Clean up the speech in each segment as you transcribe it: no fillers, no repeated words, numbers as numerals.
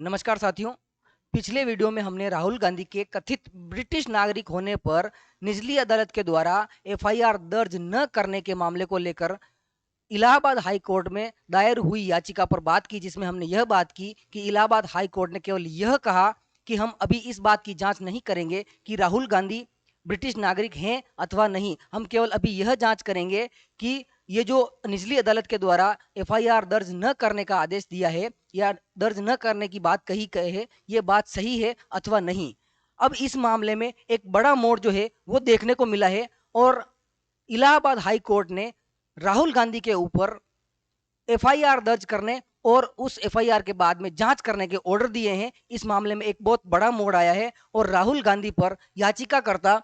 नमस्कार साथियों। पिछले वीडियो में हमने राहुल गांधी के कथित ब्रिटिश नागरिक होने पर निचली अदालत के द्वारा एफआईआर दर्ज न करने के मामले को लेकर इलाहाबाद हाई कोर्ट में दायर हुई याचिका पर बात की, जिसमें हमने यह बात की कि इलाहाबाद हाई कोर्ट ने केवल यह कहा कि हम अभी इस बात की जांच नहीं करेंगे कि राहुल गांधी ब्रिटिश नागरिक हैं अथवा नहीं। हम केवल अभी यह जांच करेंगे कि ये जो निचली अदालत के द्वारा एफआईआर दर्ज न करने का आदेश दिया है या दर्ज न करने की बात कही गई है, ये बात सही है अथवा नहीं। अब इस मामले में एक बड़ा मोड़ जो है वो देखने को मिला है और इलाहाबाद हाई कोर्ट ने राहुल गांधी के ऊपर एफआईआर दर्ज करने और उस एफआईआर के बाद में जांच करने के ऑर्डर दिए हैं। इस मामले में एक बहुत बड़ा मोड़ आया है और राहुल गांधी पर याचिकाकर्ता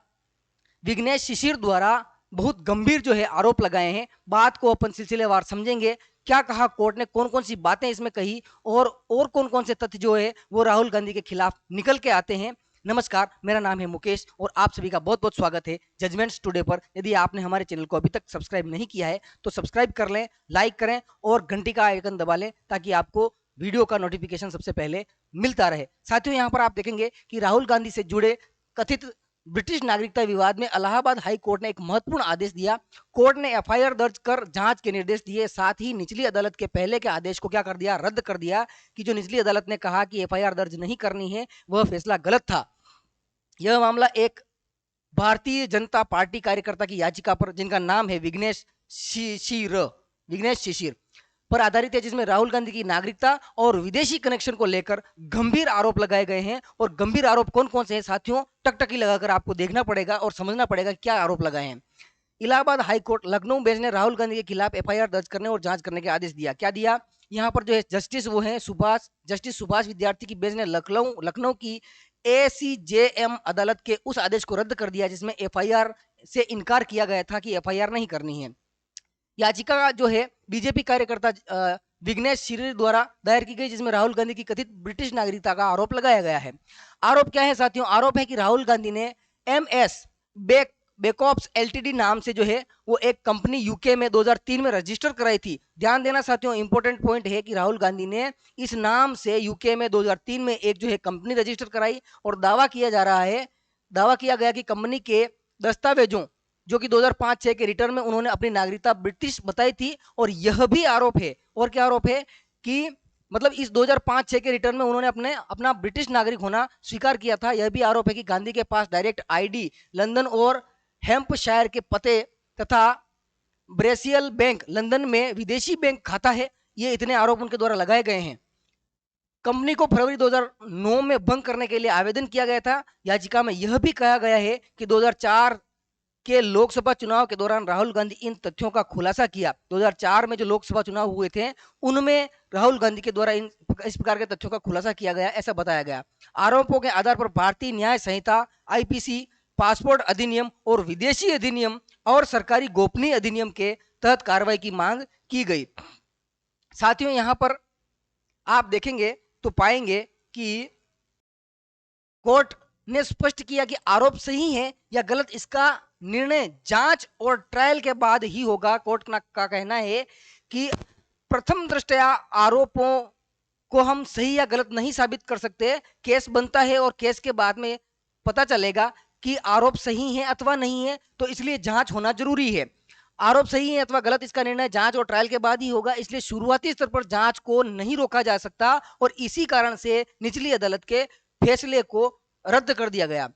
विघ्नेश शिशिर द्वारा बहुत गंभीर जो है आरोप लगाए हैं। बात को अपन सिलसिलेवार समझेंगे, क्या कहा कोर्ट ने, कौन कौन सी बातें इसमें कही और कौन कौन से तथ्य जो है वो राहुल गांधी के खिलाफ निकल के आते हैं। नमस्कार, मेरा नाम है मुकेश और आप सभी का बहुत बहुत स्वागत है जजमेंट्स टुडे पर। यदि आपने हमारे चैनल को अभी तक सब्सक्राइब नहीं किया है तो सब्सक्राइब कर लें, लाइक करें और घंटी का आइकन दबा लें ताकि आपको वीडियो का नोटिफिकेशन सबसे पहले मिलता रहे। साथियों, यहाँ पर आप देखेंगे कि राहुल गांधी से जुड़े कथित ब्रिटिश नागरिकता विवाद में इलाहाबाद हाई कोर्ट ने एक महत्वपूर्ण आदेश दिया। कोर्ट ने एफआईआर दर्ज कर जांच के निर्देश दिए, साथ ही निचली अदालत के पहले के आदेश को क्या कर दिया, रद्द कर दिया कि जो निचली अदालत ने कहा कि एफआईआर दर्ज नहीं करनी है वह फैसला गलत था। यह मामला एक भारतीय जनता पार्टी कार्यकर्ता की याचिका पर, जिनका नाम है विघ्नेश शिशिर पर आधारित है, जिसमें राहुल गांधी की नागरिकता और विदेशी कनेक्शन को लेकर गंभीर आरोप लगाए गए हैं। और गंभीर आरोप कौन कौन से हैं साथियों, टकटकी लगाकर आपको देखना पड़ेगा और समझना पड़ेगा क्या आरोप लगाए हैं। Allahabad high court Lucknow bench ने राहुल गांधी के खिलाफ एफआईआर दर्ज करने और जांच करने के आदेश दिया। क्या दिया, यहाँ पर जो है जस्टिस वो है जस्टिस सुभाष विद्यार्थी की बेंच ने लखनऊ की एसीजेएम अदालत के उस आदेश को रद्द कर दिया जिसमें एफआईआर से इनकार किया गया था कि एफआईआर नहीं करनी है। याचिका जो है बीजेपी कार्यकर्ता विघ्नेश शिशिर द्वारा दायर की गई, जिसमें राहुल गांधी की कथित ब्रिटिश नागरिकता का आरोप लगाया गया है। आरोप क्या है साथियों, आरोप है कि राहुल गांधी ने एमएस बेकॉप्स एलटीडी नाम से जो है वो एक कंपनी यूके में 2003 में रजिस्टर कराई थी। ध्यान देना साथियों, इंपॉर्टेंट पॉइंट है कि राहुल गांधी ने इस नाम से यूके में 2003 में एक जो है कंपनी रजिस्टर कराई और दावा किया गया कि कंपनी के दस्तावेजों जो कि 2005-6 के रिटर्न में उन्होंने अपनी नागरिकता ब्रिटिश बताई थी। और यह भी आरोप है, और क्या आरोप है कि मतलब इस 2005-6 के रिटर्न में उन्होंने अपना ब्रिटिश नागरिक होना स्वीकार किया था। यह भी आरोप है कि गांधी के पास डायरेक्ट आईडी, लंदन और हैम्पशायर के पते तथा ब्रेसियल बैंक लंदन में विदेशी बैंक खाता है। ये इतने आरोप उनके द्वारा लगाए गए हैं। कंपनी को फरवरी 2009 में भंग करने के लिए आवेदन किया गया था। याचिका में यह भी कहा गया है कि 2004 के लोकसभा चुनाव के दौरान राहुल गांधी इन तथ्यों का खुलासा किया। 2004 में जो लोकसभा चुनाव हुए थे उनमें राहुल गांधी के द्वारा इस प्रकार के तथ्यों का खुलासा किया गया, ऐसा बताया गया। आरोपों के आधार पर भारतीय न्याय संहिता, आईपीसी, पासपोर्ट अधिनियम और विदेशी अधिनियम और सरकारी गोपनीय अधिनियम के तहत कार्रवाई की मांग की गई। साथियों, यहां पर आप देखेंगे तो पाएंगे कि कोर्ट ने स्पष्ट किया कि आरोप सही है या गलत, इसका निर्णय जांच और ट्रायल के बाद ही होगा। कोर्ट का कहना है कि प्रथम दृष्टया आरोपों को हम सही या गलत नहीं साबित कर सकते। केस बनता है और केस के बाद में पता चलेगा कि आरोप सही है अथवा नहीं है, तो इसलिए जांच होना जरूरी है। आरोप सही है अथवा गलत, इसका निर्णय जांच और ट्रायल के बाद ही होगा, इसलिए शुरुआती स्तर पर जांच को नहीं रोका जा सकता और इसी कारण से निचली अदालत के फैसले को रद्द कर दिया गया।